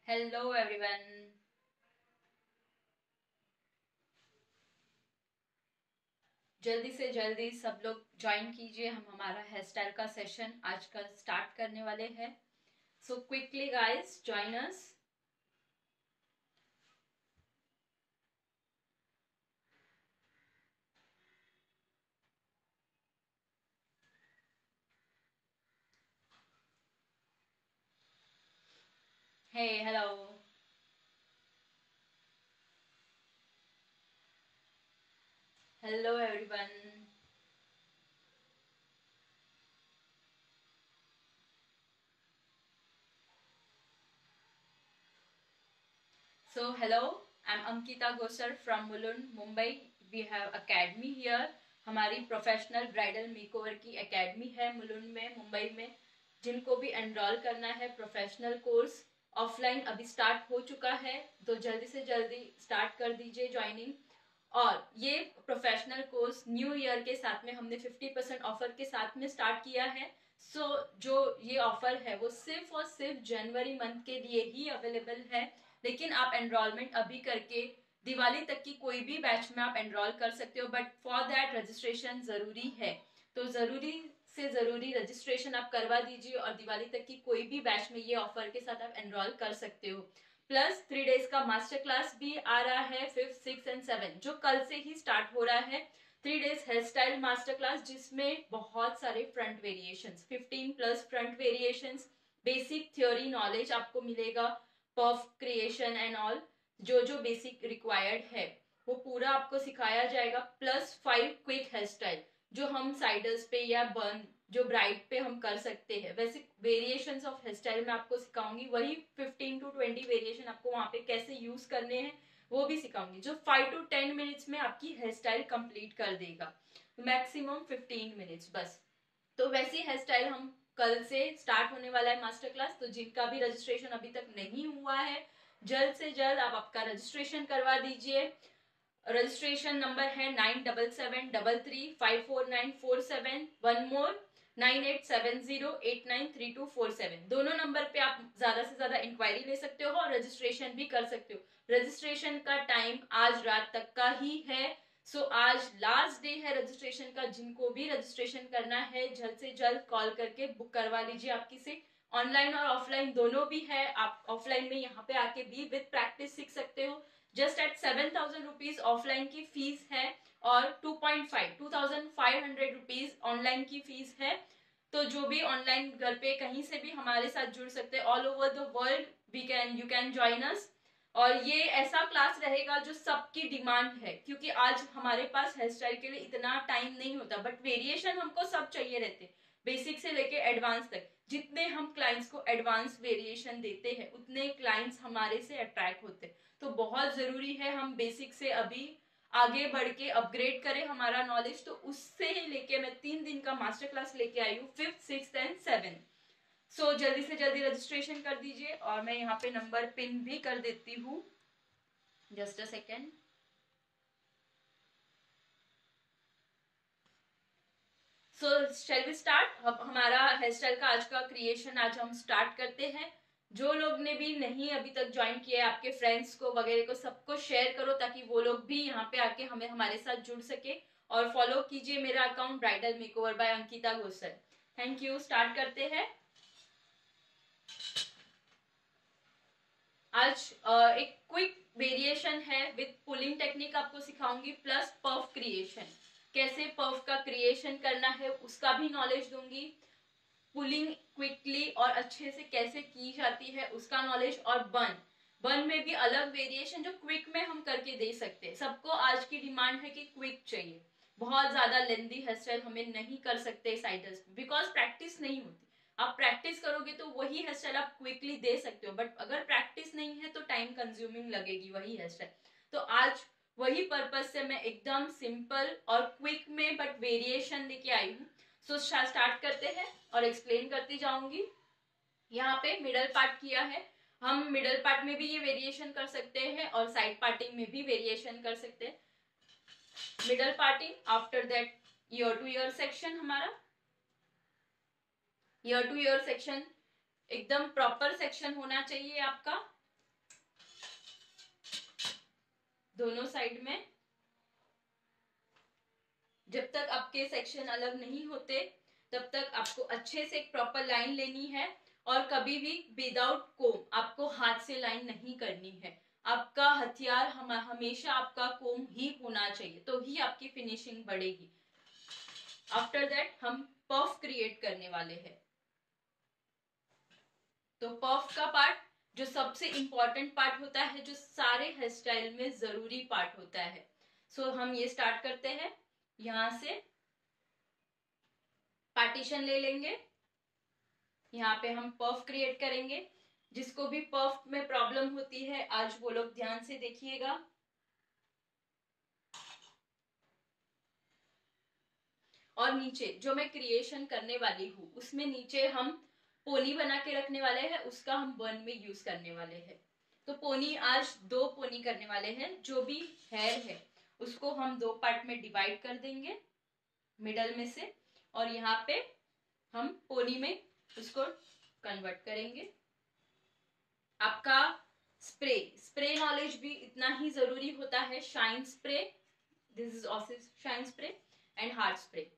Hello everyone. जल्दी से जल्दी सब लोग ज्वाइन कीजिए। हम हमारा हेयर स्टाइल का सेशन आज कल स्टार्ट करने वाले हैं। So quickly guys join us. Hey hello. Hello everyone. So hello, I'm Ankita Gosar from Mulund, Mumbai. We have academy here. हमारी प्रोफेशनल ब्राइडल मेकओवर की एकेडमी है मुलुंड में, मुंबई में। जिनको भी एनरोल करना है प्रोफेशनल कोर्स ऑफलाइन अभी स्टार्ट हो चुका है, तो जल्दी से जल्दी स्टार्ट कर दीजिए ज्वाइनिंग। और ये प्रोफेशनल कोर्स न्यू ईयर के साथ में हमने 50% ऑफर के साथ में स्टार्ट किया है। जो ये ऑफर है वो सिर्फ और सिर्फ जनवरी मंथ के लिए ही अवेलेबल है। लेकिन आप एनरोलमेंट अभी करके दिवाली तक की कोई भी बैच में आप एनरोल कर सकते हो, बट फॉर दैट रजिस्ट्रेशन जरूरी है। तो जरूरी से जरूरी रजिस्ट्रेशन आप करवा दीजिए और दिवाली तक की कोई भी बैच में ये ऑफर के साथ आप एनरोल कर सकते हो। प्लस 3 डेज का मास्टर क्लास भी आ रहा है 5th 6th एंड 7th, जो कल से ही स्टार्ट हो रहा है। 3 days hair style master class, जिसमें बहुत सारे front variations, 15+ front variations, basic theory knowledge आपको मिलेगा, पफ क्रिएशन एंड ऑल। जो जो बेसिक रिक्वायर्ड है वो पूरा आपको सिखाया जाएगा। +5 क्विक हेयर स्टाइल जो हम साइडर्स पे या बर्न जो ब्राइड पे हम कर सकते हैं। वैसे वेरिएशंस ऑफ हेयर स्टाइल में आपको सिखाऊंगी, वही 15 to 20 वेरिएशन आपको वहां पे कैसे यूज करने हैं वो भी सिखाऊंगी, जो 5 to 10 मिनट्स में आपकी हेयर स्टाइल कंप्लीट कर देगा। मैक्सिमम 15 मिनट्स बस। तो वैसी हेयर स्टाइल हम कल से स्टार्ट होने वाला है मास्टर क्लास। तो जिनका भी रजिस्ट्रेशन अभी तक नहीं हुआ है, जल्द से जल्द आप आपका रजिस्ट्रेशन करवा दीजिए। रजिस्ट्रेशन नंबर है 9773354947। One more 9870893247। दोनों नंबर पे आप ज्यादा से ज्यादा इंक्वायरी ले सकते हो और रजिस्ट्रेशन भी कर सकते हो। रजिस्ट्रेशन का टाइम आज रात तक का ही है। सो आज लास्ट डे है रजिस्ट्रेशन का। जिनको भी रजिस्ट्रेशन करना है जल्द से जल्द कॉल करके बुक करवा लीजिए आपकी सीट। ऑनलाइन और ऑफलाइन दोनों भी है। आप ऑफलाइन में यहाँ पे आके भी विद प्रैक्टिस सीख सकते हो। जस्ट एट 7,000 रुपीज ऑफलाइन की फीस है और 2,500 रुपीज ऑनलाइन की फीस है। तो जो भी ऑनलाइन घर पे कहीं से भी हमारे साथ जुड़ सकते हैं, all over the world you can join us. और ये ऐसा क्लास रहेगा जो सबकी डिमांड है, क्योंकि आज हमारे पास हेयर स्टाइल के लिए इतना टाइम नहीं होता, बट वेरिएशन हमको सब चाहिए रहते, बेसिक से लेके एडवांस तक। जितने हम क्लाइंट्स को एडवांस वेरिएशन देते हैं उतने क्लाइंट्स हमारे से अट्रैक्ट होते हैं। तो बहुत जरूरी है हम बेसिक से अभी आगे बढ़ के अपग्रेड करें हमारा नॉलेज। तो उससे लेके मैं 3 दिन का मास्टर क्लास लेके आई हूँ 5th 6th एंड 7th। सो जल्दी से जल्दी रजिस्ट्रेशन कर दीजिए और मैं यहाँ पे नंबर पिन भी कर देती हूँ। Just a second. So shall we start. अब हमारा हेयर स्टाइल का आज का क्रिएशन आज हम स्टार्ट करते हैं। जो लोग ने भी नहीं अभी तक ज्वाइन किया है, आपके फ्रेंड्स को वगैरह को सबको शेयर करो, ताकि वो लोग भी यहाँ पे आके हमें हमारे साथ जुड़ सके। और फॉलो कीजिए मेरा account bridal makeover by Ankita Gosal. Thank you. Start करते हैं। आज एक क्विक वेरिएशन है विद पुलिंग टेक्निक आपको सिखाऊंगी, प्लस पफ क्रिएशन। कैसे पफ का क्रिएशन करना है उसका भी नॉलेज दूंगी। पुलिंग क्विकली और अच्छे से कैसे की जाती है उसका नॉलेज। और बन बन में भी अलग वेरिएशन जो क्विक में हम करके दे सकते हैं। सबको आज की डिमांड है कि क्विक चाहिए, बहुत ज्यादा लेंदी हेयर स्टाइल हमें नहीं कर सकते साइडर्स, बिकॉज प्रैक्टिस नहीं होती। आप प्रैक्टिस करोगे तो वही हेयर स्टाइल आप क्विकली दे सकते हो, बट अगर प्रैक्टिस नहीं है तो टाइम कंज्यूमिंग लगेगी वही हेयर स्टाइल। तो आज वही पर्पज से मैं एकदम सिंपल और क्विक में बट वेरिएशन लेके आई हूँ। सो स्टार्ट करते हैं और एक्सप्लेन करती जाऊंगी। यहाँ पे मिडल पार्ट किया है। हम मिडल पार्ट में भी ये वेरिएशन कर सकते हैं और साइड पार्टिंग में भी वेरिएशन कर सकते हैं। Middle parting, after that ear to ear section. हमारा ईयर टू ईयर सेक्शन एकदम प्रॉपर सेक्शन होना चाहिए आपका। दोनों साइड में। जब तक आपके सेक्शन अलग नहीं होते तब तक आपको अच्छे से एक प्रॉपर लाइन लेनी है, और कभी भी विदाउट कोम आपको हाथ से लाइन नहीं करनी है। आपका हथियार हमेशा आपका कोम ही होना चाहिए, तो ही आपकी फिनिशिंग बढ़ेगी। आफ्टर दैट हम पफ क्रिएट करने वाले हैं। तो पफ का पार्ट जो सबसे इंपॉर्टेंट पार्ट होता है, जो सारे हेयर स्टाइल में जरूरी पार्ट होता है। सो हम ये स्टार्ट करते हैं। यहां से पार्टीशन ले लेंगे, यहाँ पे हम पफ क्रिएट करेंगे। जिसको भी पफ में प्रॉब्लम होती है आज वो लोग ध्यान से देखिएगा। और नीचे जो मैं क्रिएशन करने वाली हूँ उसमें नीचे हम पोनी बना के रखने वाले हैं, उसका हम बन में यूज करने वाले हैं। तो पोनी आज 2 पोनी करने वाले हैं। जो भी हेयर है उसको हम 2 पार्ट में डिवाइड कर देंगे मिडल में से, और यहाँ पे हम पोनी में उसको कन्वर्ट करेंगे। आपका स्प्रे स्प्रे नॉलेज भी इतना ही जरूरी होता है। Shine spray, this is also shine spray and hard spray.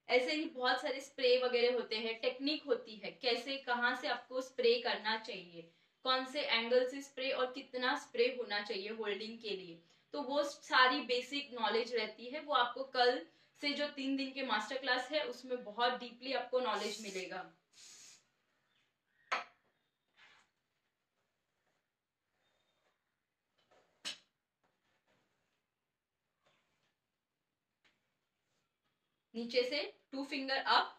ऐसे ही बहुत सारे स्प्रे वगैरह होते हैं, टेक्निक होती है कैसे कहाँ से आपको स्प्रे करना चाहिए, कौन से एंगल से स्प्रे और कितना स्प्रे होना चाहिए होल्डिंग के लिए। तो वो सारी बेसिक नॉलेज रहती है, वो आपको कल से जो 3 दिन के मास्टर क्लास है उसमें बहुत डीपली आपको नॉलेज मिलेगा। नीचे से 2 फिंगर अप।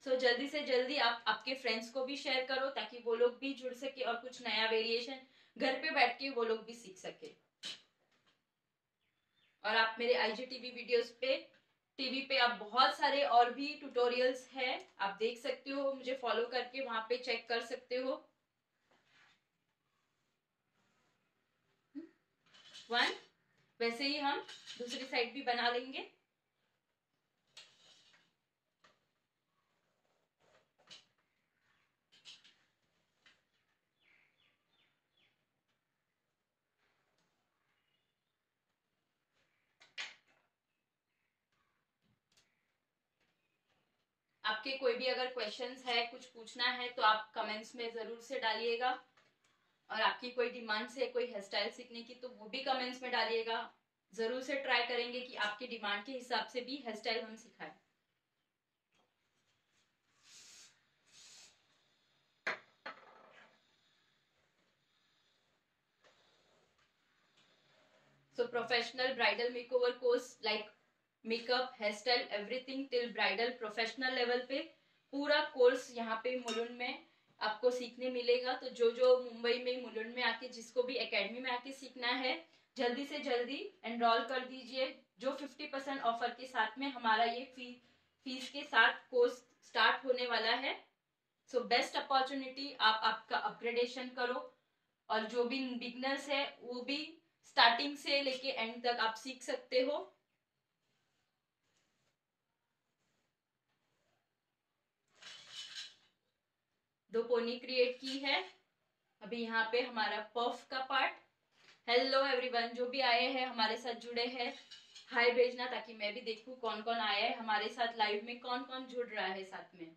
सो जल्दी से जल्दी आप आपके फ्रेंड्स को भी शेयर करो ताकि वो लोग भी जुड़ सके और कुछ नया वेरिएशन घर पे बैठ के वो लोग भी सीख सके। और आप मेरे IGTV वीडियोस पे टीवी पे आप बहुत सारे और भी ट्यूटोरियल्स हैं, आप देख सकते हो, मुझे फॉलो करके वहां पे चेक कर सकते हो। 1 वैसे ही हम दूसरी साइड भी बना लेंगे। आपके कोई भी अगर क्वेश्चंस है, कुछ पूछना है तो आप कमेंट्स में जरूर से डालिएगा। और आपकी कोई डिमांड्स है कोई हेयर स्टाइल सीखने की तो वो भी कमेंट्स में डालिएगा। जरूर से ट्राई करेंगे कि आपकी डिमांड के हिसाब से भी हेयर स्टाइल हम सिखाएं। So professional bridal makeover course like makeup, hair style, everything till bridal professional level पे पूरा कोर्स यहाँ पे मुलुंड में आपको सीखने मिलेगा। तो जो जो मुंबई में मुलुंड में आके जिसको भी एकेडमी में आके सीखना है जल्दी से जल्दी एनरोल कर दीजिए। जो 50% ऑफर के साथ में हमारा ये फीस के साथ कोर्स स्टार्ट होने वाला है। सो बेस्ट अपॉर्चुनिटी, आप आपका अपग्रेडेशन करो और जो भी बिगनर्स है वो भी स्टार्टिंग से लेके एंड तक आप सीख सकते हो। दो पोनी क्रिएट की है। अभी यहाँ पे हमारा पफ का पार्ट। हेलो एवरीवन, जो भी आए हैं हमारे साथ जुड़े हैं हाय भेजना ताकि मैं भी देखूं कौन कौन आया है हमारे साथ लाइव में, कौन कौन जुड़ रहा है साथ में।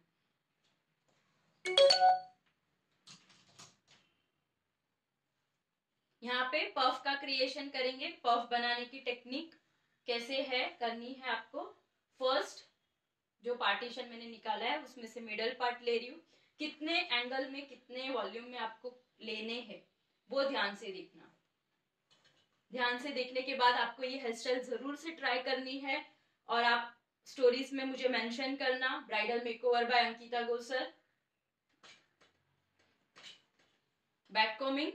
यहाँ पे पफ का क्रिएशन करेंगे। पफ बनाने की टेक्निक कैसे है करनी है आपको। फर्स्ट जो पार्टीशन मैंने निकाला है उसमें से मिडल पार्ट ले रही हूँ। कितने एंगल में कितने वॉल्यूम में आपको लेने हैं वो ध्यान से देखना। ध्यान से देखने के बाद आपको ये हेयर स्टाइल जरूर से ट्राई करनी है और आप स्टोरीज में मुझे मेंशन करना। Bridal makeover by Ankita Gosar. Back combing,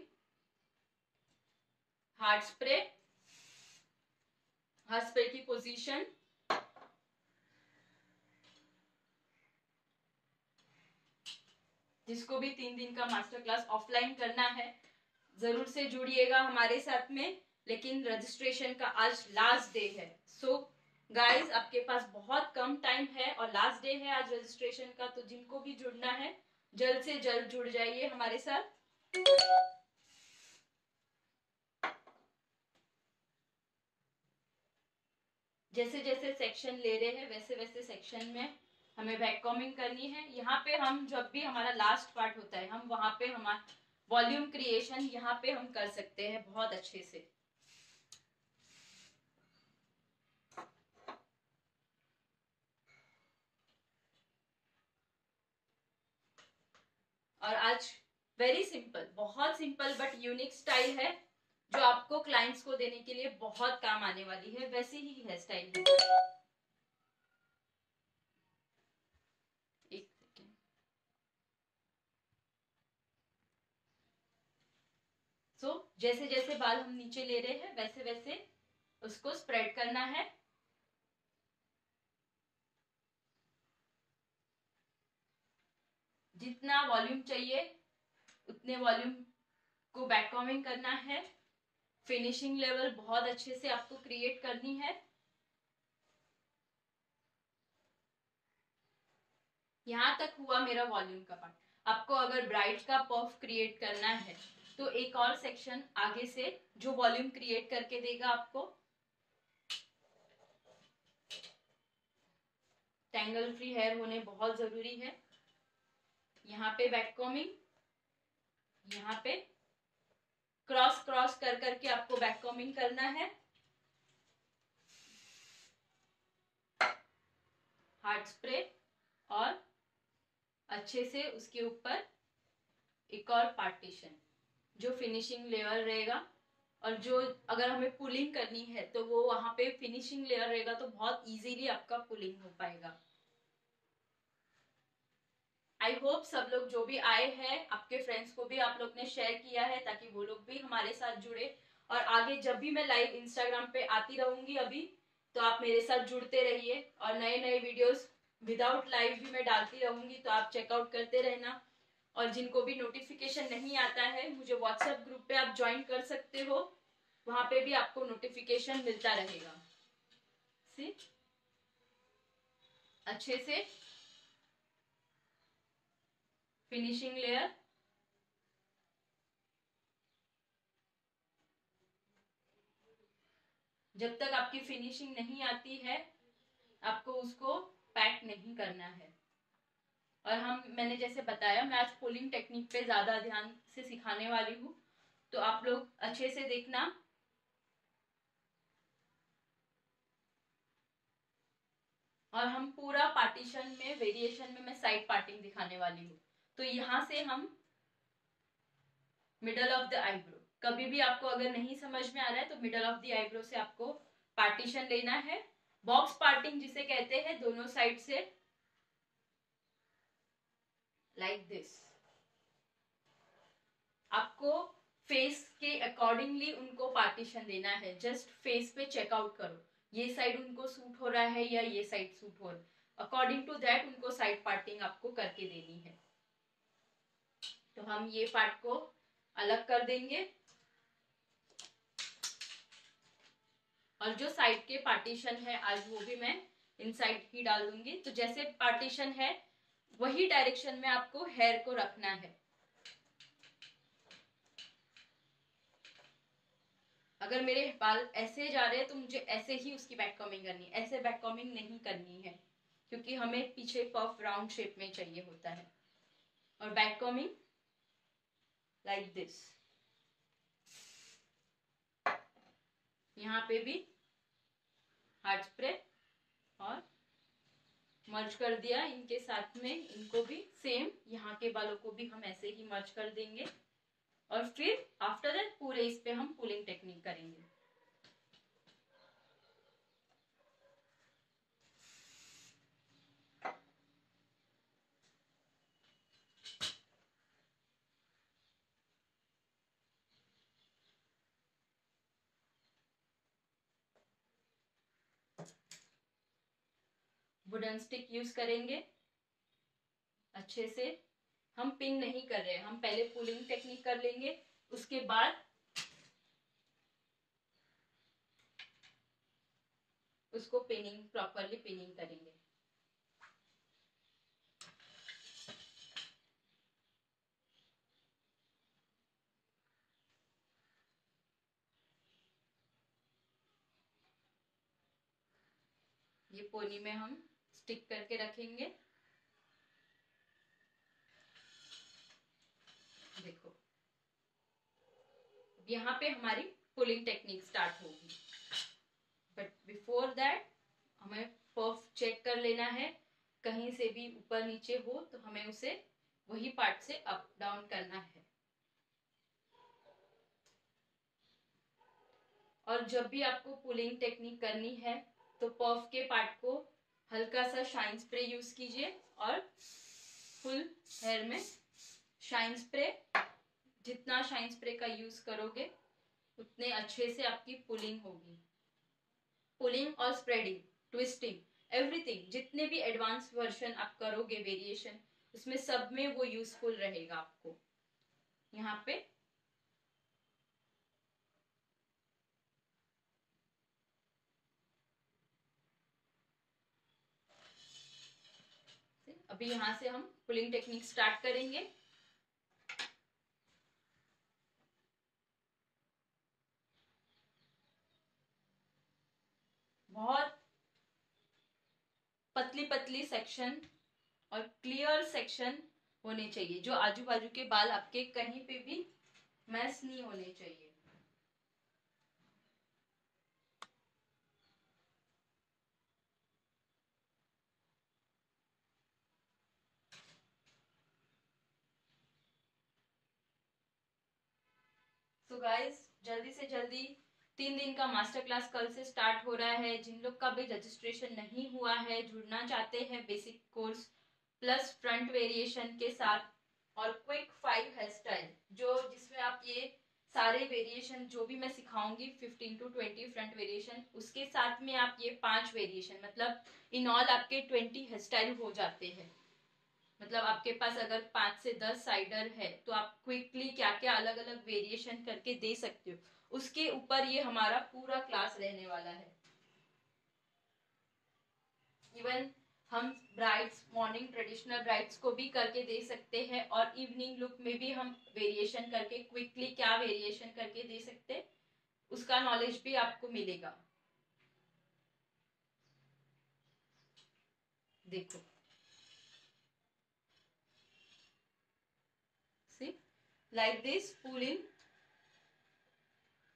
hard spray, hard spray की पोजीशन, जिसको भी 3 दिन का मास्टर क्लास ऑफलाइन करना है जरूर से जुड़िएगा हमारे साथ में। लेकिन रजिस्ट्रेशन का आज लास्ट डे है। सो गाइस आपके पास बहुत कम टाइम है और लास्ट डे है आज रजिस्ट्रेशन का। तो जिनको भी जुड़ना है जल्द से जल्द जुड़ जाइए हमारे साथ। जैसे जैसे सेक्शन ले रहे हैं वैसे वैसे सेक्शन में हमें वैक्यूमिंग करनी है। यहाँ पे हम जब भी हमारा लास्ट पार्ट होता है हम वहां पे हमारा वॉल्यूम क्रिएशन यहाँ पे हम कर सकते हैं बहुत अच्छे से। और आज वेरी सिंपल, बहुत सिंपल बट यूनिक स्टाइल है जो आपको क्लाइंट्स को देने के लिए बहुत काम आने वाली है। वैसे ही हेयर स्टाइल है। एक सेकेंड। सो जैसे जैसे बाल हम नीचे ले रहे हैं वैसे वैसे उसको स्प्रेड करना है। जितना वॉल्यूम चाहिए उतने वॉल्यूम को बैककॉमिंग करना है। फिनिशिंग लेवल बहुत अच्छे से आपको क्रिएट करनी है। यहां तक हुआ मेरा वॉल्यूम का पार्ट। आपको अगर ब्राइट का पफ क्रिएट करना है तो एक और सेक्शन आगे से जो वॉल्यूम क्रिएट करके देगा आपको। टैंगल फ्री हेयर होने बहुत जरूरी है। यहाँ पे बैककॉमिंग, यहाँ पे क्रॉस क्रॉस कर करके आपको बैककॉमिंग करना है। हार्ड स्प्रे और अच्छे से उसके ऊपर एक और पार्टीशन जो फिनिशिंग लेयर रहेगा। और जो अगर हमें पुलिंग करनी है तो वो वहां पे फिनिशिंग लेयर रहेगा तो बहुत इजीली आपका पुलिंग हो पाएगा। आई होप सब लोग जो भी आए हैं आपके फ्रेंड्स को भी आप लोग ने शेयर किया है ताकि वो लोग भी हमारे साथ जुड़े। और आगे जब भी मैं लाइव इंस्टाग्राम पे आती रहूंगी अभी तो आप मेरे साथ जुड़ते रहिए और नए नए वीडियोस विदाउट लाइव भी मैं डालती रहूंगी तो आप चेकआउट करते रहना। और जिनको भी नोटिफिकेशन नहीं आता है मुझे व्हाट्सएप ग्रुप पे आप ज्वाइन कर सकते हो, वहां पे भी आपको नोटिफिकेशन मिलता रहेगा। सी अच्छे से फिनिशिंग लेयर जब तक आपकी फिनिशिंग नहीं आती है आपको उसको पैक नहीं करना है। और मैंने जैसे बताया मैं आज पुलिंग टेक्निक पे ज्यादा ध्यान से सिखाने वाली हूँ तो आप लोग अच्छे से देखना। और हम पूरा पार्टीशन में वेरिएशन में मैं साइड पार्टिंग दिखाने वाली हूँ। तो यहाँ से हम मिडल ऑफ द आईब्रो, कभी भी आपको अगर नहीं समझ में आ रहा है तो मिडल ऑफ द आईब्रो से आपको पार्टीशन लेना है। बॉक्स पार्टिंग जिसे कहते हैं, दोनों साइड से लाइक दिस। आपको फेस के अकॉर्डिंगली उनको पार्टीशन देना है। जस्ट फेस पे चेकआउट करो ये साइड उनको सूट हो रहा है या ये साइड सूट हो रहा है। अकॉर्डिंग टू दैट उनको साइड पार्टिंग आपको करके देनी है। तो हम ये पार्ट को अलग कर देंगे और जो साइड के पार्टीशन है आज वो भी मैं इन साइड ही डाल दूंगी। तो जैसे पार्टीशन है वही डायरेक्शन में आपको हेयर को रखना है। अगर मेरे बाल ऐसे जा रहे हैं तो मुझे ऐसे ही उसकी बैक कॉमिंग करनी है, ऐसे बैक कॉमिंग नहीं करनी है क्योंकि हमें पीछे पफ राउंड शेप में चाहिए होता है। और बैक कॉमिंग लाइक दिस। यहाँ पे भी हार्ड स्प्रे और मर्ज कर दिया इनके साथ में, इनको भी सेम यहाँ के बालों को भी हम ऐसे ही मर्ज कर देंगे। और फिर आफ्टर दैट पूरे इस पे हम पुलिंग टेक्निक करेंगे। वुडन स्टिक यूज करेंगे अच्छे से। हम पिन नहीं कर रहे, हम पहले पुलिंग टेक्निक कर लेंगे उसके बाद उसको पिनिंग, प्रॉपरली पिनिंग करेंगे। ये पोनी में हम स्टिक करके रखेंगे। देखो यहाँ पे हमारी पुलिंग टेक्निक स्टार्ट होगी, बट बिफोर दैट हमें पफ चेक कर लेना है। कहीं से भी ऊपर नीचे हो तो हमें उसे वही पार्ट से अप डाउन करना है। और जब भी आपको पुलिंग टेक्निक करनी है तो पफ के पार्ट को हल्का सा शाइन स्प्रे यूज कीजिए और फुल हेयर में शाइन स्प्रे, जितना शाइन स्प्रे का यूज करोगे उतने अच्छे से आपकी पुलिंग होगी। पुलिंग और स्प्रेडिंग, ट्विस्टिंग, एवरीथिंग, जितने भी एडवांस वर्जन आप करोगे वेरिएशन, उसमें सब में वो यूजफुल रहेगा आपको। यहाँ पे अभी यहाँ से हम पुलिंग टेक्निक स्टार्ट करेंगे। बहुत पतली पतली सेक्शन और क्लियर सेक्शन होने चाहिए, जो आजू बाजू के बाल आपके कहीं पे भी मैस नहीं होने चाहिए। सो गाइस, जल्दी से जल्दी 3 दिन का मास्टर क्लास कल से स्टार्ट हो रहा है। जिन लोग का भी रजिस्ट्रेशन नहीं हुआ है, जुड़ना चाहते हैं basic course plus front variation के साथ और क्विक 5 हेयर स्टाइल, जो जिसमें आप ये सारे वेरिएशन जो भी मैं सिखाऊंगी 15 to 20 फ्रंट वेरिएशन, उसके साथ में आप ये 5 वेरिएशन, मतलब इन ऑल आपके 20 हेयर स्टाइल हो जाते हैं। मतलब आपके पास अगर 5 से 10 साइडर है तो आप क्विकली क्या क्या अलग अलग वेरिएशन करके दे सकते हो, उसके ऊपर ये हमारा पूरा क्लास रहने वाला है। इवन हम ब्राइड्स, मॉर्निंग ट्रेडिशनल ब्राइड्स को भी करके दे सकते हैं और इवनिंग लुक में भी हम वेरिएशन करके क्विकली क्या वेरिएशन करके दे सकते हैं, उसका नॉलेज भी आपको मिलेगा। देखो सी लाइक दिस पुल इन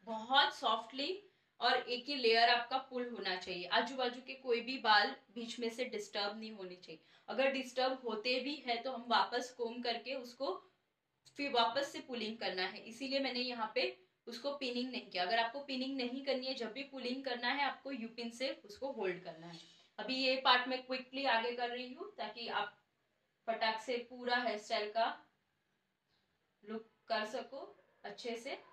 बहुत सॉफ्टली, और एक ही लेयर आपका पुल होना चाहिए। आजू बाजू के कोई भी बाल बीच में से डिस्टर्ब नहीं होने चाहिए। अगर डिस्टर्ब होते भी है तो हम वापस कोम करके उसको फिर वापस से पुलिंग करना है, इसीलिए मैंने यहाँ पे उसको पिनिंग नहीं किया। अगर आपको पिनिंग नहीं करनी है, जब भी पुलिंग करना है आपको यूपिन से उसको होल्ड करना है। अभी ये पार्ट मैं क्विकली आगे कर रही हूँ ताकि आप फटाक से पूरा हेयर स्टाइल का लुक कर सको अच्छे से।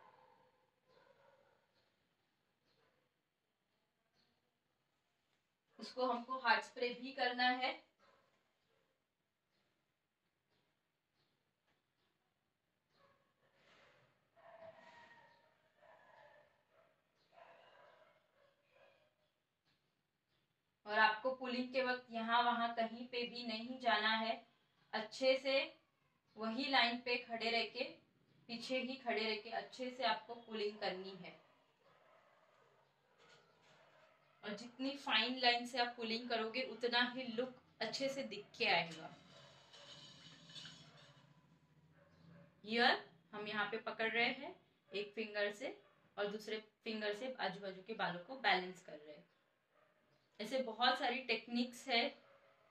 उसको हमको हार्ड स्प्रे भी करना है। और आपको पुलिंग के वक्त यहाँ वहां कहीं पे भी नहीं जाना है, अच्छे से वही लाइन पे खड़े रह के, पीछे ही खड़े रह के अच्छे से आपको पुलिंग करनी है। और जितनी फाइन लाइन से आप पुलिंग करोगे उतना ही लुक अच्छे से दिख के आएगा। हियर हम यहाँ पे पकड़ रहे हैं एक फिंगर से और दूसरे फिंगर से आजू बाजू के बालों को बैलेंस कर रहे हैं। ऐसे बहुत सारी टेक्निक्स है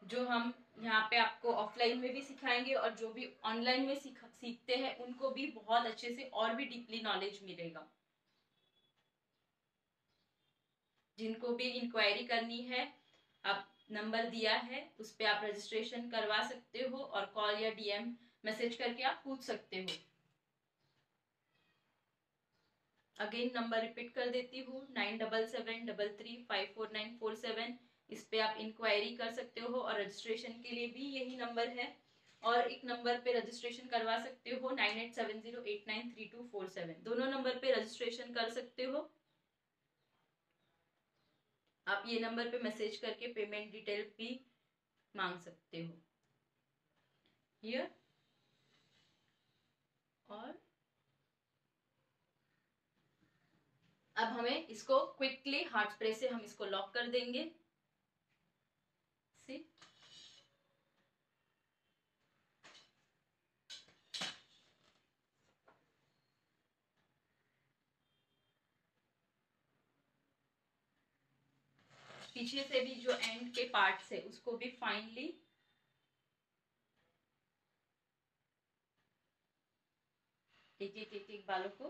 जो हम यहाँ पे आपको ऑफलाइन में भी सिखाएंगे और जो भी ऑनलाइन में सीखते हैं उनको भी बहुत अच्छे से और भी डीपली नॉलेज मिलेगा। जिनको भी इंक्वायरी करनी है, आप नंबर दिया है उस पे आप रजिस्ट्रेशन करवा सकते हो और कॉल या डीएम मैसेज करके आप पूछ सकते हो। अगेन नंबर रिपीट कर देती हूँ, 9773354947। इस पे आप इंक्वायरी कर सकते हो और रजिस्ट्रेशन के लिए भी यही नंबर है। और एक नंबर पे रजिस्ट्रेशन करवा सकते हो 9870893247। दोनों नंबर पे रजिस्ट्रेशन कर सकते हो। आप ये नंबर पे मैसेज करके पेमेंट डिटेल भी मांग सकते हो हियर। और अब हमें इसको क्विकली हार्ड स्प्रे से हम इसको लॉक कर देंगे। पीछे से भी जो एंड के पार्ट्स है उसको भी फाइनली एक बालों को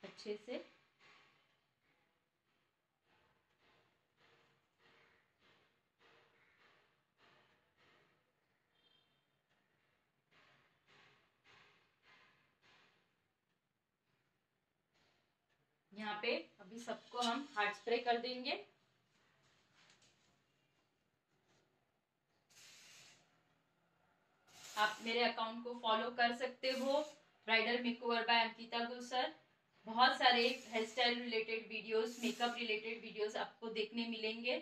अच्छे से यहाँ पे अभी सबको हम हार्ड स्प्रे कर देंगे। आप मेरे अकाउंट को फॉलो कर सकते हो, bridal makeover by Ankita Gosar. बहुत सारे hair style related videos, makeup related videos आपको देखने मिलेंगे।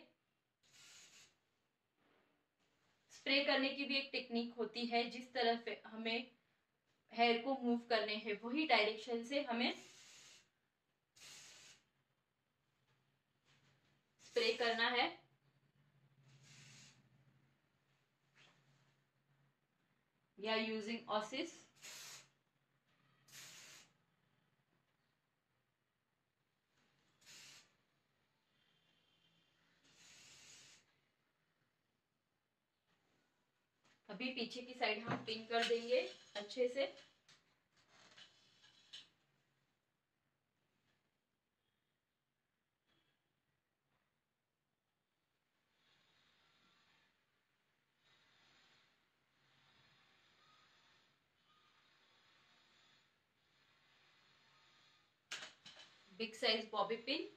स्प्रे करने की भी एक टेक्निक होती है, जिस तरफ हमें हेयर को मूव करने हैं वही डायरेक्शन से हमें स्प्रे करना है। We are using Osis. अभी पीछे की साइड हम पिन कर देंगे अच्छे से। Big size bobby pin.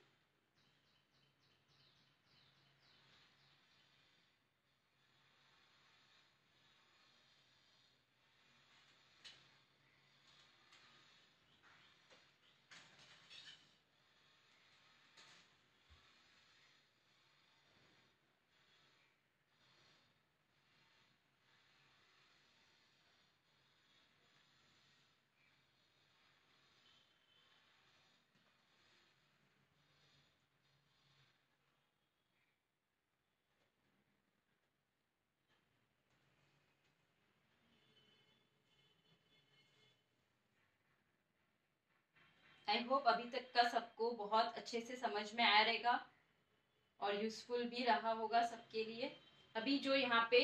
I hope अभी तक का सबको बहुत अच्छे से समझ में आया रहेगा और यूजफुल भी रहा होगा सबके लिए। अभी जो यहाँ पे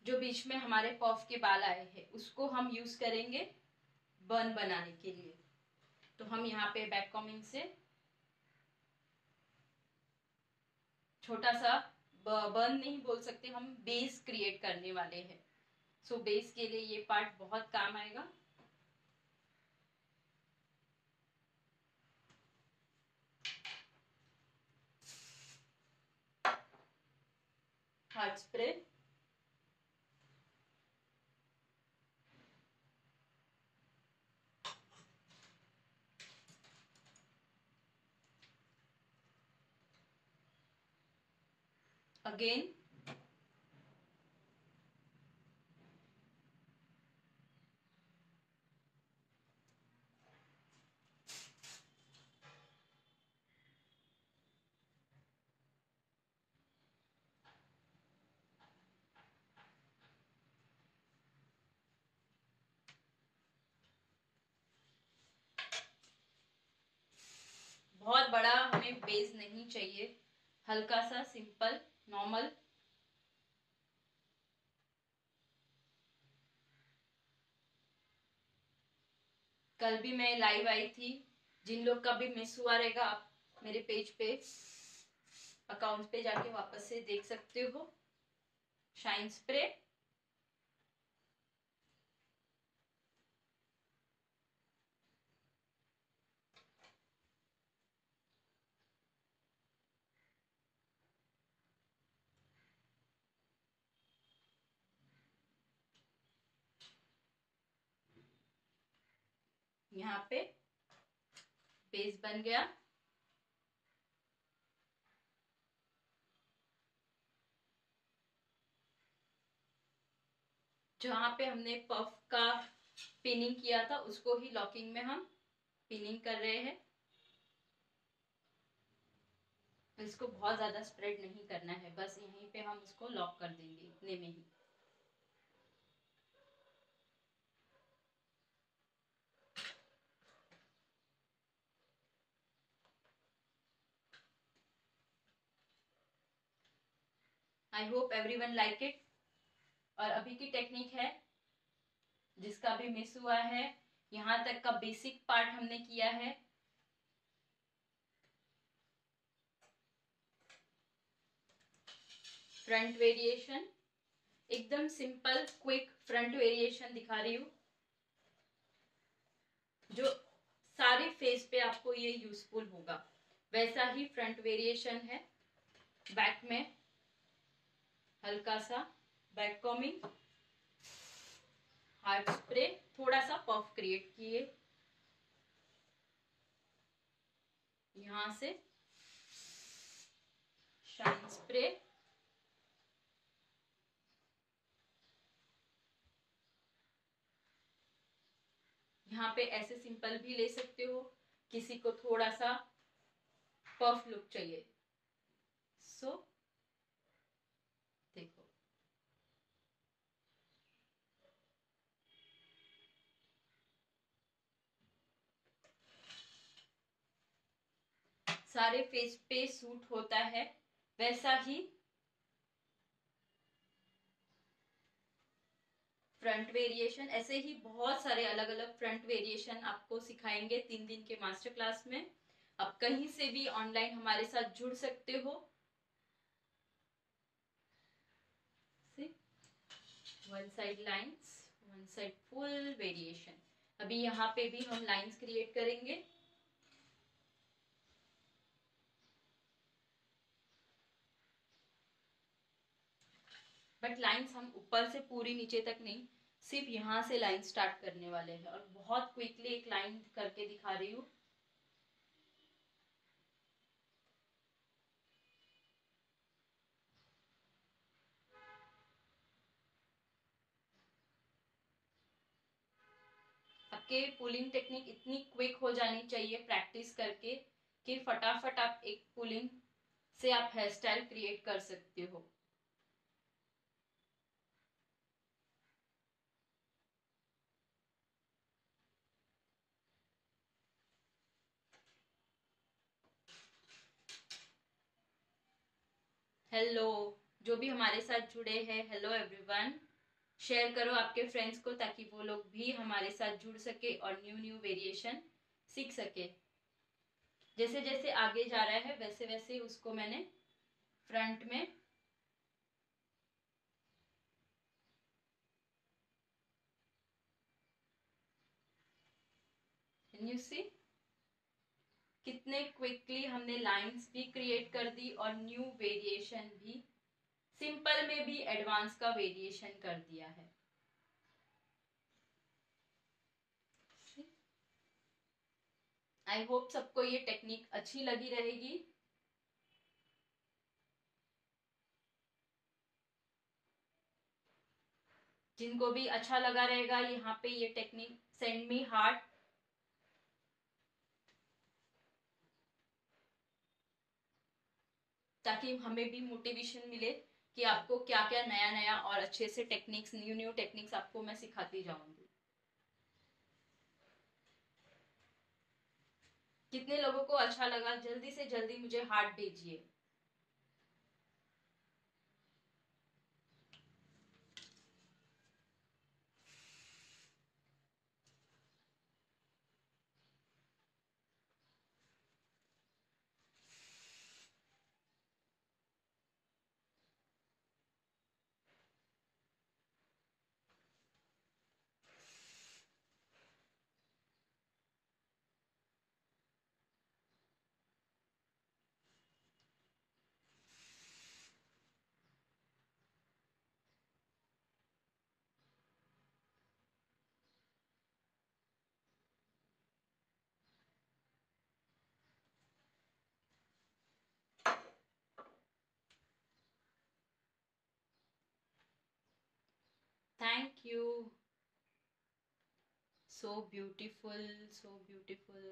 जो बीच में हमारे पफ के बाल आए हैं उसको हम यूज करेंगे बन बनाने के लिए। तो हम यहाँ पे बैक कॉमिंग से छोटा सा बन नहीं बोल सकते, हम बेस क्रिएट करने वाले हैं। सो बेस के लिए ये पार्ट बहुत काम आएगा। Hard spray. अगेन बहुत बड़ा हमें बेस नहीं चाहिए, हल्का सा सिंपल नॉर्मल। कल भी मैं लाइव आई थी, जिन लोग का भी मिस हुआ रहेगा आप मेरे पेज पे अकाउंट पे जाके वापस से देख सकते हो। Shine spray. यहाँ पे बेस बन गया। जहां पे हमने पफ का पिनिंग किया था उसको ही लॉकिंग में हम पिनिंग कर रहे हैं। इसको बहुत ज्यादा स्प्रेड नहीं करना है, बस यहीं पे हम इसको लॉक कर देंगे इतने में ही। I hope everyone like it. और अभी की टेक्निक है जिसका भी मिस हुआ है, यहाँ तक का बेसिक पार्ट हमने किया है। फ्रंट वेरिएशन, एकदम सिंपल क्विक फ्रंट वेरिएशन दिखा रही हूँ, जो सारे फेस पे आपको ये यूजफुल होगा। वैसा ही फ्रंट वेरिएशन है। बैक में हल्का सा बैक कॉमिंग, हार्ड स्प्रे, थोड़ा सा पफ क्रिएट किए, यहां से शाइन स्प्रे, यहाँ पे ऐसे सिंपल भी ले सकते हो, किसी को थोड़ा सा पफ लुक चाहिए। सो देखो, सारे फेस पे सूट होता है। वैसा ही फ्रंट वेरिएशन, ऐसे ही बहुत सारे अलग अलग फ्रंट वेरिएशन आपको सिखाएंगे 3 दिन के मास्टर क्लास में। आप कहीं से भी ऑनलाइन हमारे साथ जुड़ सकते हो। One side lines, one side full variation. अभी यहाँ पे भी हम लाइंस क्रिएट करेंगे। बट लाइंस हम ऊपर से पूरी नीचे तक नहीं, सिर्फ यहाँ से लाइन स्टार्ट करने वाले हैं। और बहुत क्विकली एक लाइन करके दिखा रही हूँ। आपके पुलिंग टेक्निक इतनी क्विक हो जानी चाहिए प्रैक्टिस करके कि फटाफट आप एक पुलिंग से आप हेयर स्टाइल क्रिएट कर सकते हो। हेलो, जो भी हमारे साथ जुड़े हैं, हेलो एवरीवन। शेयर करो आपके फ्रेंड्स को ताकि वो लोग भी हमारे साथ जुड़ सके और न्यू न्यू वेरिएशन सीख सके। जैसे जैसे आगे जा रहा है वैसे वैसे उसको मैंने फ्रंट में यू सी कितने क्विकली हमने लाइंस भी क्रिएट कर दी और न्यू वेरिएशन भी, सिंपल में भी एडवांस का वेरिएशन कर दिया है। आई होप सबको ये टेक्निक अच्छी लगी रहेगी। जिनको भी अच्छा लगा रहेगा यहाँ पे ये टेक्निक, सेंड मी हार्ट। ताकि हमें भी मोटिवेशन मिले कि आपको क्या क्या नया नया और अच्छे से टेक्निक्स, न्यू न्यू टेक्निक्स आपको मैं सिखाती जाऊंगी। कितने लोगों को अच्छा लगा, जल्दी से जल्दी मुझे हार्ट दीजिए। Thank you, so beautiful, so beautiful.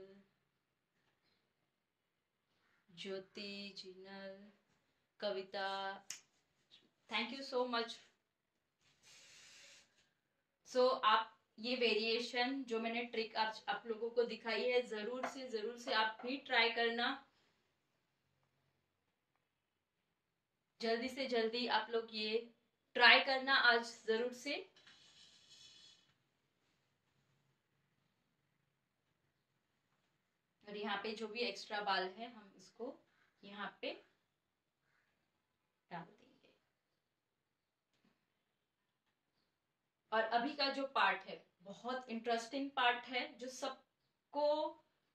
Jyoti, Jinal, Kavita, thank you so much. So आप ये वेरिएशन जो मैंने ट्रिक आप लोगों को दिखाई है, जरूर से आप भी ट्राई करना। जल्दी से जल्दी आप लोग ये ट्राई करना आज जरूर से। और यहाँ पे जो भी एक्स्ट्रा बाल है हम इसको यहाँ पे डाल देंगे। और अभी का जो पार्ट है बहुत इंटरेस्टिंग पार्ट है, जो सबको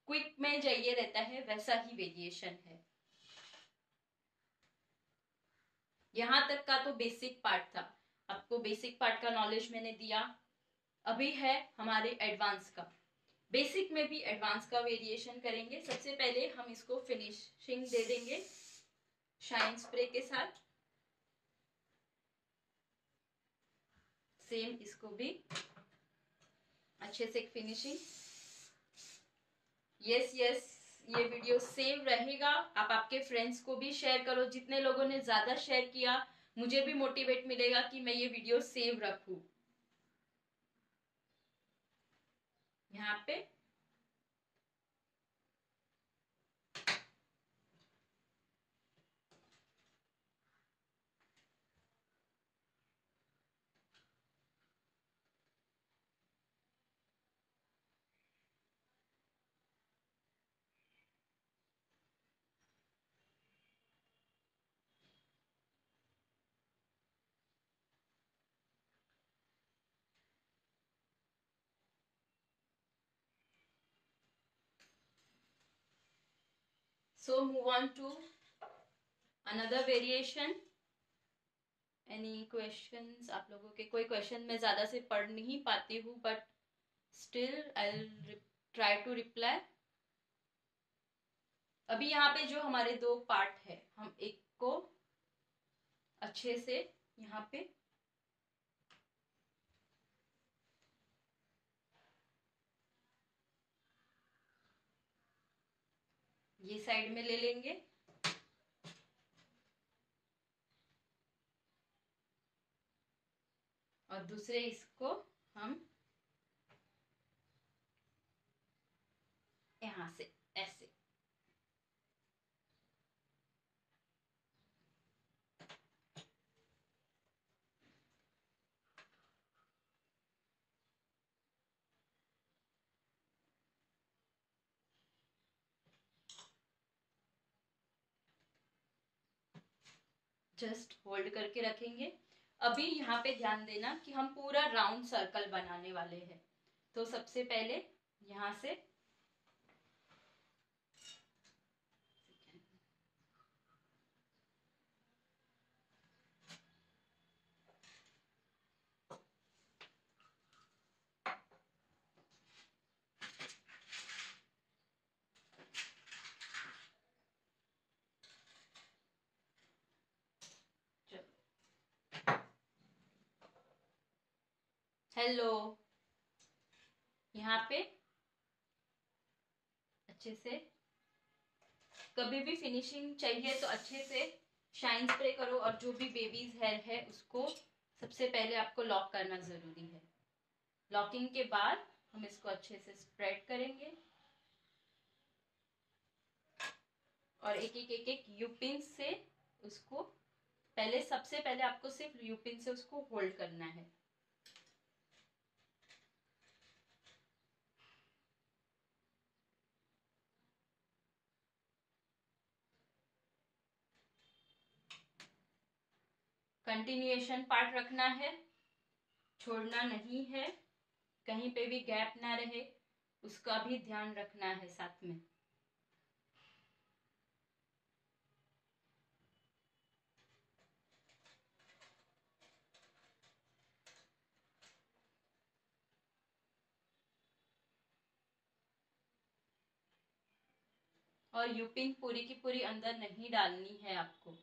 क्विक में चाहिए रहता है, वैसा ही वेरिएशन है। यहां तक का तो बेसिक पार्ट था, आपको बेसिक पार्ट का नॉलेज मैंने दिया। अभी है हमारे एडवांस का। बेसिक में भी एडवांस का वेरिएशन करेंगे। सबसे पहले हम इसको फिनिशिंग दे देंगे शाइन स्प्रे के साथ। सेम इसको भी अच्छे से फिनिशिंग। यस यस, ये वीडियो सेव रहेगा। आप आपके फ्रेंड्स को भी शेयर करो। जितने लोगों ने ज्यादा शेयर किया मुझे भी मोटिवेट मिलेगा कि मैं ये वीडियो सेव रखूं। यहाँ पे so move on to another variation. Any questions आप लोगों के? कोई क्वेश्चन मैं ज्यादा से पढ़ नहीं पाती हूँ, but still I will try to reply. अभी यहाँ पे जो हमारे दो पार्ट है, हम एक को अच्छे से यहाँ पे ये साइड में ले लेंगे और दूसरे इसको हम यहां से ऐसे। जस्ट होल्ड करके रखेंगे। अभी यहाँ पे ध्यान देना कि हम पूरा राउंड सर्कल बनाने वाले हैं। तो सबसे पहले यहाँ से हेलो, यहाँ पे अच्छे से कभी भी फिनिशिंग चाहिए तो अच्छे से शाइन स्प्रे करो। और जो भी बेबीज हेयर है उसको सबसे पहले आपको लॉक करना जरूरी है। लॉकिंग के बाद हम इसको अच्छे से स्प्रेड करेंगे और एक यूपिन से उसको सबसे पहले आपको सिर्फ यूपिन से उसको होल्ड करना है। कंटिन्यूएशन पार्ट रखना है, छोड़ना नहीं है, कहीं पे भी गैप ना रहे, उसका भी ध्यान रखना है साथ में। और यूपिन पूरी की पूरी अंदर नहीं डालनी है आपको।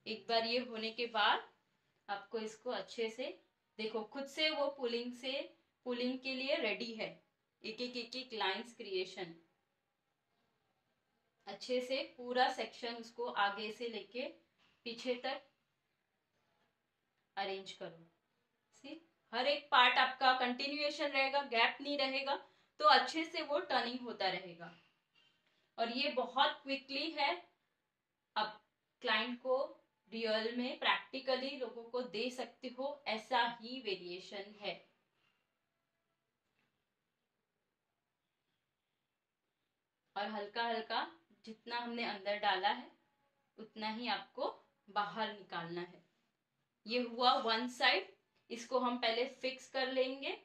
एक बार ये होने के बाद आपको इसको अच्छे से देखो, खुद से वो पुलिंग के लिए रेडी है। एक लाइंस क्रिएशन अच्छे से पूरा सेक्शन उसको आगे से लेके पीछे तक अरेंज करो। सी, हर एक पार्ट आपका कंटिन्यूएशन रहेगा, गैप नहीं रहेगा, तो अच्छे से वो टर्निंग होता रहेगा। और ये बहुत क्विकली है, क्लाइंट को रियल में प्रैक्टिकली लोगों को दे सकते हो, ऐसा ही वेरिएशन है। और हल्का हल्का जितना हमने अंदर डाला है उतना ही आपको बाहर निकालना है। ये हुआ वन साइड, इसको हम पहले फिक्स कर लेंगे।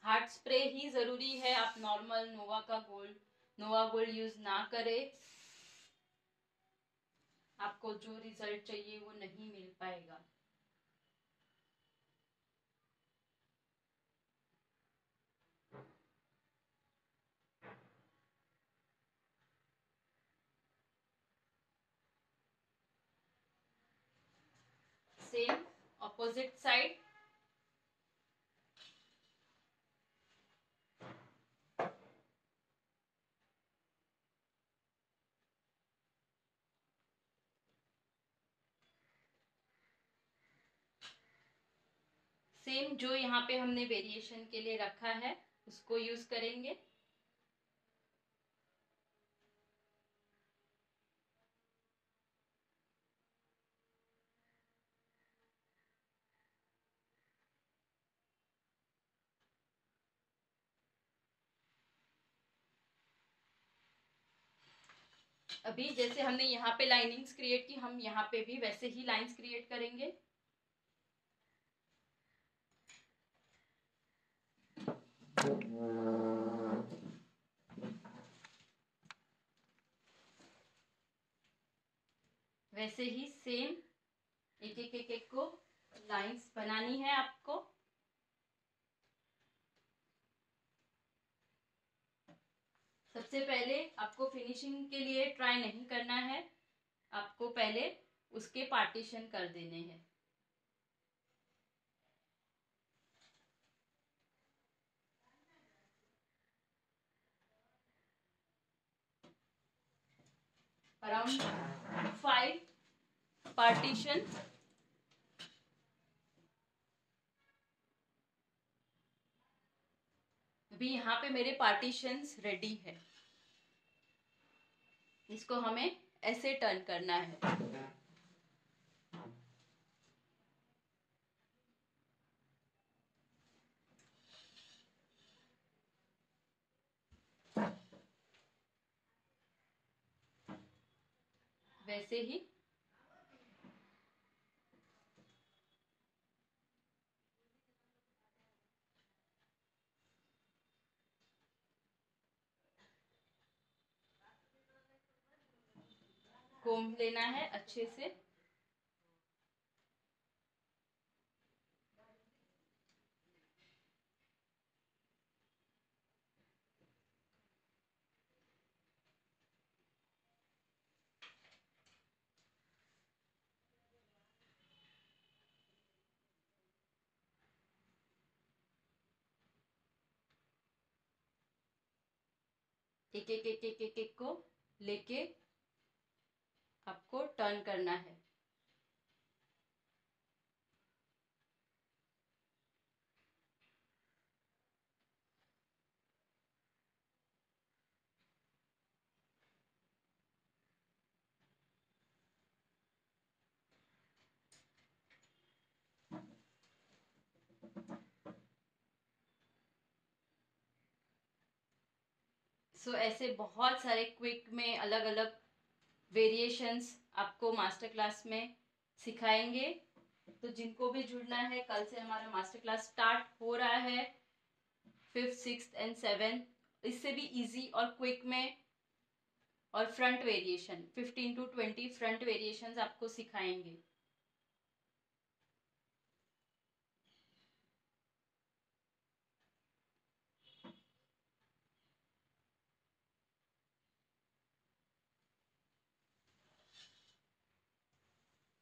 हार्ड स्प्रे ही जरूरी है, आप नॉर्मल नोवा गोल्ड यूज ना करें, आपको जो रिजल्ट चाहिए वो नहीं मिल पाएगा। Same opposite side. सेम जो यहाँ पे हमने वेरिएशन के लिए रखा है उसको यूज करेंगे। अभी जैसे हमने यहाँ पे लाइनिंग्स क्रिएट की, हम यहाँ पे भी वैसे ही लाइंस क्रिएट करेंगे। वैसे ही सेम एक एक एक एक को लाइंस बनानी है आपको। सबसे पहले आपको फिनिशिंग के लिए ट्राई नहीं करना है, आपको पहले उसके पार्टीशन कर देने हैं। Around 5 partition. अभी यहाँ पे मेरे पार्टीशंस रेडी है, इसको हमें ऐसे टर्न करना है। वैसे ही कोम लेना है अच्छे से। एक एक एक एक एक एक को लेके आपको टर्न करना है। ऐसे बहुत सारे क्विक में अलग अलग वेरिएशंस आपको मास्टर क्लास में सिखाएंगे। तो जिनको भी जुड़ना है, कल से हमारा मास्टर क्लास स्टार्ट हो रहा है, 5th 6th एंड 7th। इससे भी इजी और क्विक में और front variation 15 to 20 front variations आपको सिखाएंगे।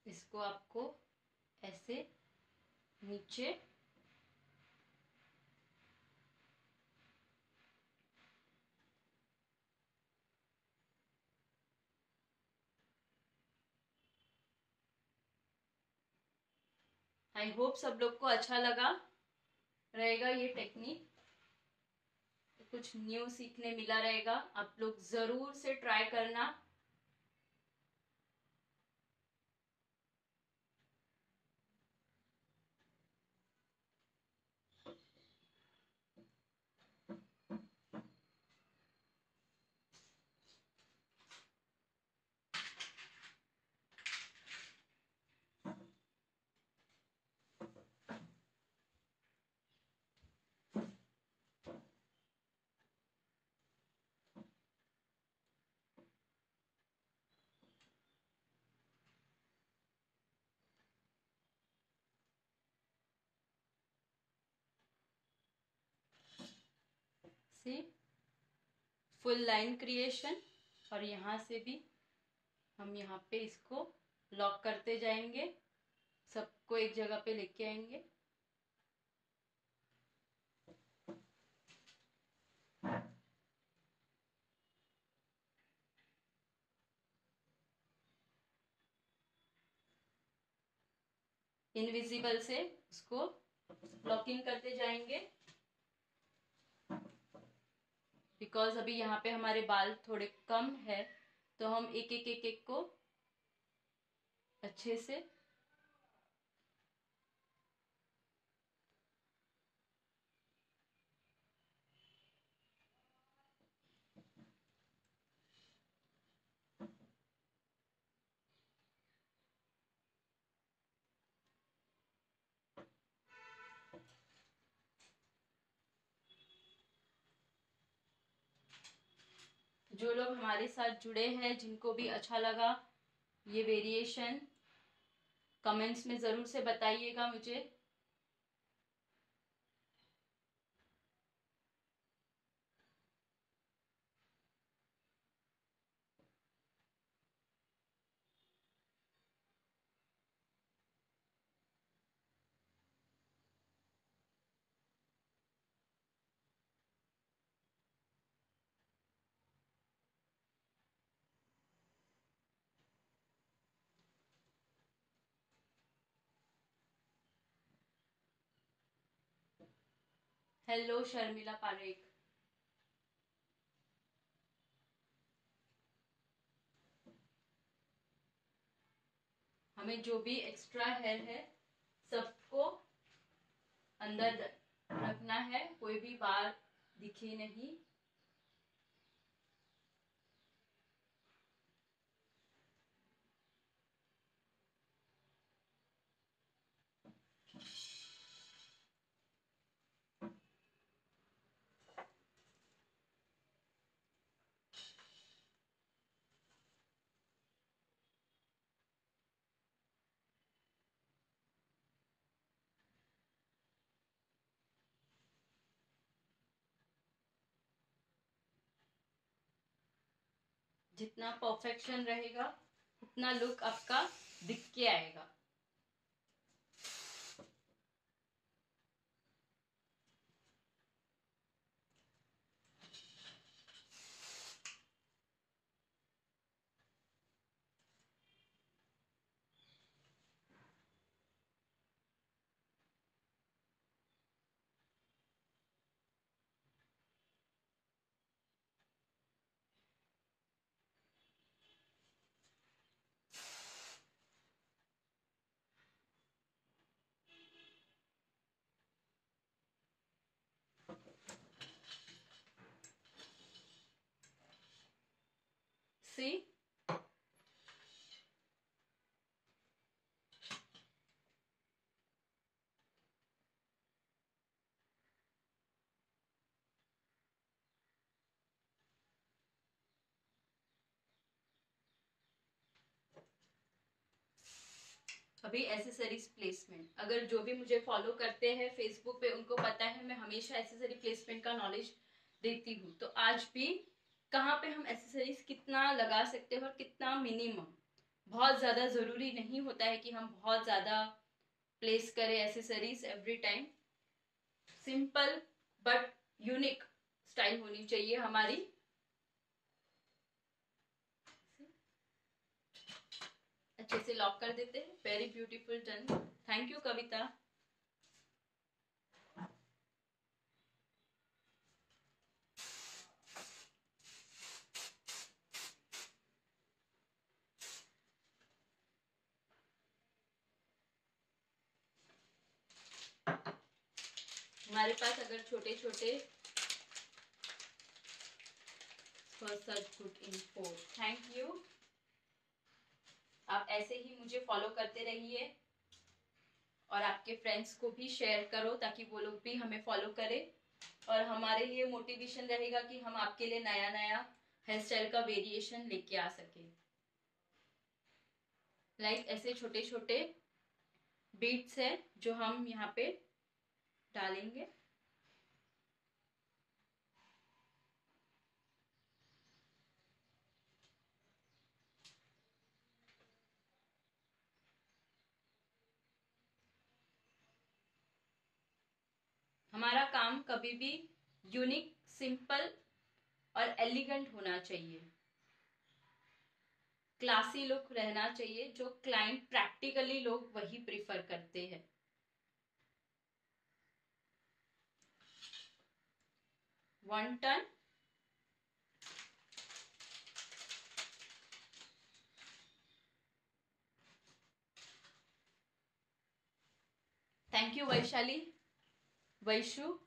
इसको आपको ऐसे नीचे, आई होप सब लोग को अच्छा लगा रहेगा ये टेक्निक, कुछ न्यू सीखने मिला रहेगा। आप लोग जरूर से ट्राई करना। सी, फुल लाइन क्रिएशन। और यहाँ से भी हम यहाँ पे इसको लॉक करते जाएंगे, सबको एक जगह पे लेके आएंगे। इनविजिबल से उसको लॉकिंग करते जाएंगे, बिकॉज अभी यहाँ पे हमारे बाल थोड़े कम है, तो हम एक एक एक एक को अच्छे से जो लोग हमारे साथ जुड़े हैं, जिनको भी अच्छा लगा ये वेरिएशन, कमेंट्स में जरूर से बताइएगा मुझे। हेलो शर्मिला पारेख। हमें जो भी एक्स्ट्रा हेयर है सबको अंदर रखना है, कोई भी बाल दिखे नहीं। जितना परफेक्शन रहेगा उतना लुक आपका दिख के आएगा। सी, अभी एसेसरीज प्लेसमेंट, अगर जो भी मुझे फॉलो करते हैं फेसबुक पे उनको पता है मैं हमेशा एसेसरी प्लेसमेंट का नॉलेज देती हूँ। तो आज भी कहाँ पे हम एसेसरीज कितना लगा सकते हैं और कितना मिनिमम, बहुत ज्यादा जरूरी नहीं होता है कि हम बहुत ज्यादा प्लेस करें accessories every time. Simple but unique style होनी चाहिए हमारी। अच्छे से लॉक कर देते हैं। Very beautiful done. Thank you Kavita. हमारे पास अगर छोटे छोटे थैंक यू। आप ऐसे ही मुझे फॉलो करते रहिए और आपके फ्रेंड्स को भी शेयर करो ताकि वो लोग भी हमें फॉलो करें और हमारे लिए मोटिवेशन रहेगा कि हम आपके लिए नया नया हेयर स्टाइल का वेरिएशन लेके आ सके। लाइक ऐसे छोटे छोटे बीट्स है जो हम यहाँ पे डालेंगे। हमारा काम कभी भी यूनिक, सिंपल और एलिगेंट होना चाहिए। क्लासी लुक रहना चाहिए, जो क्लाइंट प्रैक्टिकली लोग वही प्रिफर करते हैं। One turn. Thank you Vaishali, Vaishu.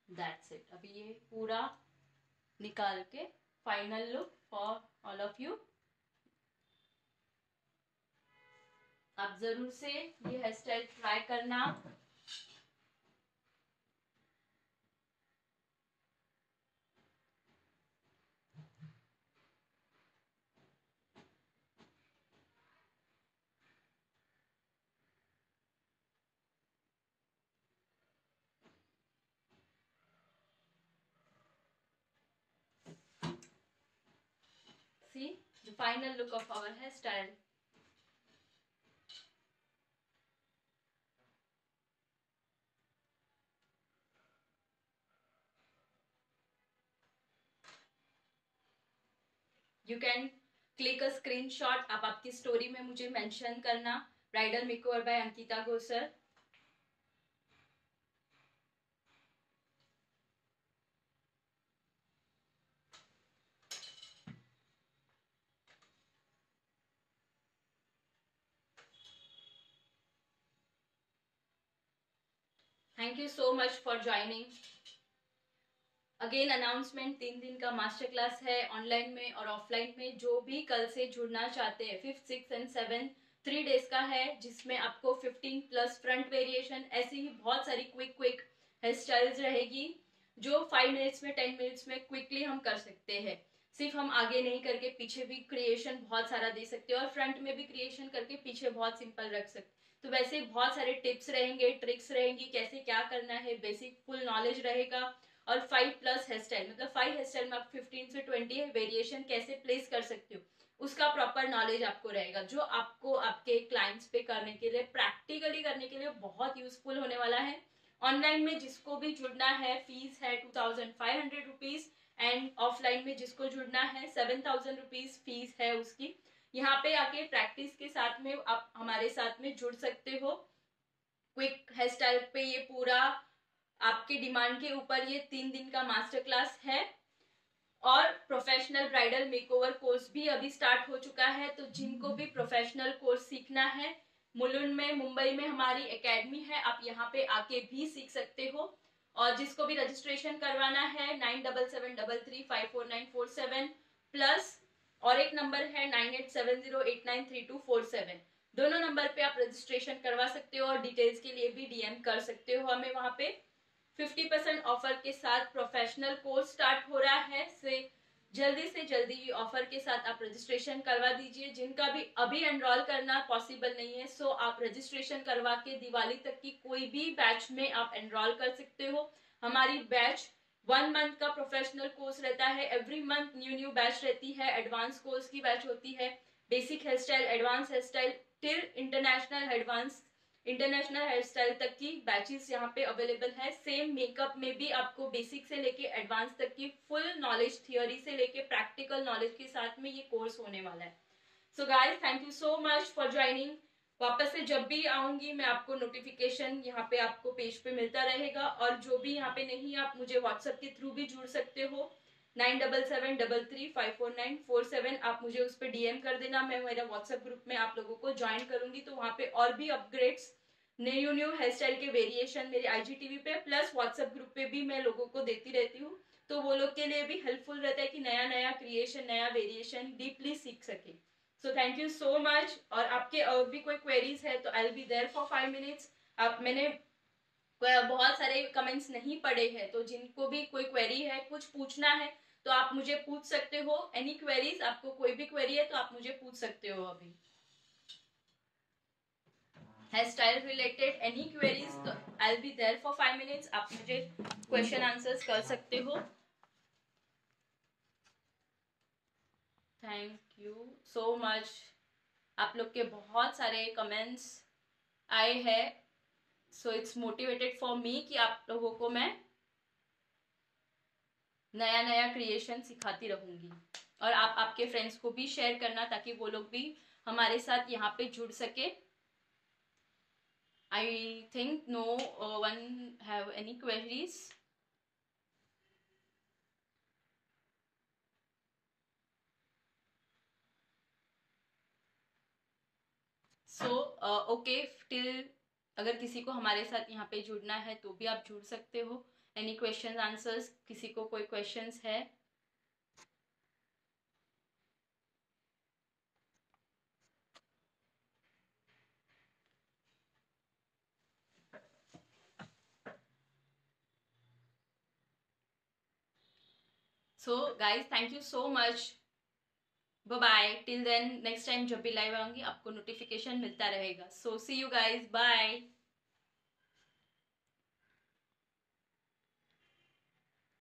That's it. अभी ये पूरा निकाल के final look for all of you. आप जरूर से ये हेयर स्टाइल ट्राई करना। See the final look of our hairstyle. You can click a screenshot. आप आपकी स्टोरी में मुझे मेंशन करना bridal makeover by Ankita Gosar. Thank you so much for joining. Again announcement, 3 दिन का मास्टर क्लास है ऑनलाइन में और ऑफलाइन में। जो भी कल से जुड़ना चाहते हैं, 5th, 6th and 7th 3 days का है, जिसमें आपको 15 प्लस फ्रंट वेरिएशन, ऐसी ही बहुत सारी क्विक हेयर स्टाइल्स रहेगी जो 5 मिनट्स में 10 मिनट्स में क्विकली हम कर सकते हैं। सिर्फ हम आगे नहीं करके पीछे भी क्रिएशन बहुत सारा दे सकते हैं और फ्रंट में भी क्रिएशन करके पीछे बहुत सिंपल रख सकते। तो वैसे बहुत सारे टिप्स रहेंगे, ट्रिक्स रहेंगी, कैसे क्या करना है, बेसिक फुल नॉलेज रहेगा। और 5 प्लस हेयर स्टाइल, मतलब 5 हेयर स्टाइल में आप 15 से 20 वेरिएशन कैसे प्लेस कर सकते हो, उसका प्रॉपर नॉलेज आपको रहेगा, जो आपको आपके क्लाइंट्स पे करने के लिए, प्रैक्टिकली करने के लिए बहुत यूजफुल होने वाला है। ऑनलाइन में जिसको भी जुड़ना है, फीस है 2500 रुपीज एंड ऑफलाइन में जिसको जुड़ना है 7000 रुपीज फीस है उसकी। यहाँ पे आके प्रैक्टिस के साथ में आप हमारे साथ में जुड़ सकते हो। क्विक हेयर स्टाइल पे ये पूरा आपके डिमांड के ऊपर ये 3 दिन का मास्टर क्लास है और प्रोफेशनल ब्राइडल मेकओवर कोर्स भी अभी स्टार्ट हो चुका है। तो जिनको भी प्रोफेशनल कोर्स सीखना है, मुलुंड में, मुंबई में हमारी एकेडमी है, आप यहाँ पे आके भी सीख सकते हो। और जिसको भी रजिस्ट्रेशन करवाना है 9773354947 प्लस और एक नंबर है 9870893247। दोनों नंबर पे आप रजिस्ट्रेशन करवा सकते हो और डिटेल्स के लिए भी डीएम कर सकते हो हमें। वहां पे 50% ऑफर के साथ प्रोफेशनल कोर्स स्टार्ट हो रहा है, जल्दी से जल्दी ऑफर के साथ आप रजिस्ट्रेशन करवा दीजिए। जिनका भी अभी एनरोल करना पॉसिबल नहीं है, सो आप रजिस्ट्रेशन करवा के दिवाली तक की कोई भी बैच में आप एनरोल कर सकते हो। हमारी बैच 1 मंथ का प्रोफेशनल कोर्स रहता है, एवरी मंथ न्यू बैच रहती है। एडवांस कोर्स की बैच होती है, basic hair style, advance hair style till international hair style तक की बैचेस यहाँ पे अवेलेबल है। सेम मेकअप में भी आपको बेसिक से लेके एडवांस तक की फुल नॉलेज, थियोरी से लेके प्रैक्टिकल नॉलेज के साथ में ये कोर्स होने वाला है। So guys, thank you so much for joining. वापस से जब भी आऊंगी मैं आपको नोटिफिकेशन यहाँ पे आपको पेज पे मिलता रहेगा। और जो भी यहाँ पे नहीं, आप मुझे व्हाट्सएप के थ्रू भी जुड़ सकते हो। 9773349447 आप मुझे उस पर डीएम कर देना। मैं मेरा व्हाट्सएप ग्रुप में आप लोगों को ज्वाइन करूंगी, तो वहां पे और भी अपग्रेड्स, न्यू हेयर स्टाइल के वेरिएशन मेरे आईजीटीवी पे प्लस व्हाट्सएप ग्रुप पे भी मैं लोगों को देती रहती हूँ। तो वो लोग के लिए भी हेल्पफुल रहता है कि नया नया क्रिएशन, नया वेरिएशन डीपली सीख सके। So thank you so much. और आपके और भी कोई क्वेरीज है तो I will be there for 5 minutes. मैंने बहुत सारे कमेंट्स नहीं पढ़े हैं, तो जिनको भी कोई क्वेरी है, कुछ पूछना है, तो आप मुझे पूछ सकते हो। एनी क्वेरीज, आपको कोई भी क्वेरी है तो आप मुझे पूछ सकते हो। अभी hair style related any queries, तो I will be there for 5 minutes. आप मुझे क्वेश्चन आंसर्स कर सकते हो। Thank you so much. आप लोग के बहुत सारे कमेंट्स आए हैं, so it's motivated for me कि आप लोगों को मैं नया नया क्रिएशन सिखाती रहूंगी। और आप आपके फ्रेंड्स को भी शेयर करना ताकि वो लोग भी हमारे साथ यहाँ पे जुड़ सके। I think no one have any queries. So okay, till अगर किसी को हमारे साथ यहाँ पे जुड़ना है तो भी आप जुड़ सकते हो। एनी क्वेश्चन आंसर्स, किसी को कोई क्वेश्चंस है? So guys, thank you so much. Bye bye, till then next time जब भी लाइव आऊंगी आपको नोटिफिकेशन मिलता रहेगा। So see you guys, bye.